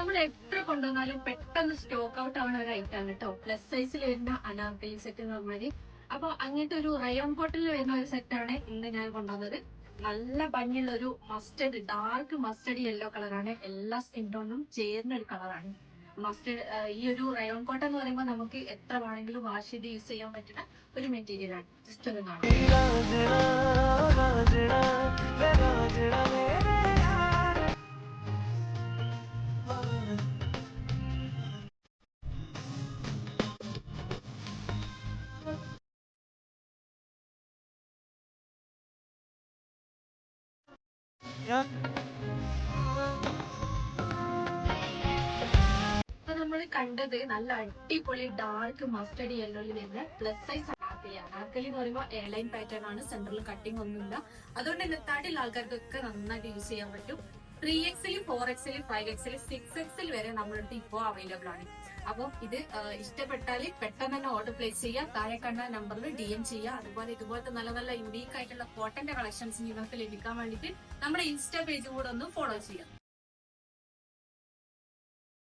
നമ്മൾ എത്ര കൊണ്ടുവന്നാലും പെട്ടെന്ന് സ്റ്റോക്ക് ഔട്ട് ആവുന്ന ഒരു ഐറ്റാണ് കേട്ടോ. പ്ലസ് സൈസിൽ വരുന്ന അനാർക്കലി സെറ്റ് എന്ന് പറഞ്ഞാല്. അപ്പൊ അങ്ങനത്തെ ഒരു റയോൺ കോട്ടണിൽ വരുന്ന ഒരു സെറ്റാണ് ഇന്ന് ഞാൻ കൊണ്ടുവന്നത്. നല്ല ഭംഗിയുള്ള ഒരു മസ്റ്റർഡ്, ഡാർക്ക് മസ്റ്റർഡ് യെല്ലോ കളറാണ്. എല്ലാ സ്കിൻ ടോണിനും ചേർന്ന ഒരു കളറാണ് മസ്റ്റർഡ്. ഈ ഒരു റയോൺ കോട്ടൺ എന്ന് പറയുമ്പോൾ നമുക്ക് എത്ര വേണമെങ്കിലും വാഷ് ചെയ്ത് യൂസ് ചെയ്യാൻ പറ്റുന്ന ഒരു മെറ്റീരിയൽ ആണ്. ജസ്റ്റ് ഒന്ന് കാണാം. നമ്മൾ കണ്ടത് നല്ല അടിപൊളി ഡാർക്ക് മസ്റ്റർഡ് യെല്ലോയിൽ വരുന്ന പ്ലസ് സൈസ് അനാർക്കലി. അനാർക്കലി എന്ന് പറയുമ്പോൾ എയർലൈൻ പാറ്റേൺ ആണ്, സെന്ററിൽ കട്ടിങ് ഒന്നുമില്ല. അതുകൊണ്ട് തന്നെ താടിയുള്ള ആൾക്കാർക്കൊക്കെ നന്നായിട്ട് യൂസ് ചെയ്യാൻ പറ്റും. 3XL, 4XL, 5XL, 6XL വരെ നമ്മുടെ അടുത്ത് ഇപ്പോൾ അവൈലബിൾ ആണ്. അപ്പോൾ ഇത് ഇഷ്ടപ്പെട്ടാൽ പെട്ടെന്ന് തന്നെ ഓർഡർ പ്ലേസ് ചെയ്യുക. താഴെ കണ്ട നമ്പറിൽ DM ചെയ്യുക. അതുപോലെ ഇതുപോലത്തെ നല്ല നല്ല യുണീക്ക് ആയിട്ടുള്ള കോട്ടന്റെ കളക്ഷൻസ് നിങ്ങൾക്ക് ലഭിക്കാൻ വേണ്ടിയിട്ട് നമ്മുടെ ഇൻസ്റ്റാ പേജ് കൂടെ ഒന്ന് ഫോളോ ചെയ്യുക.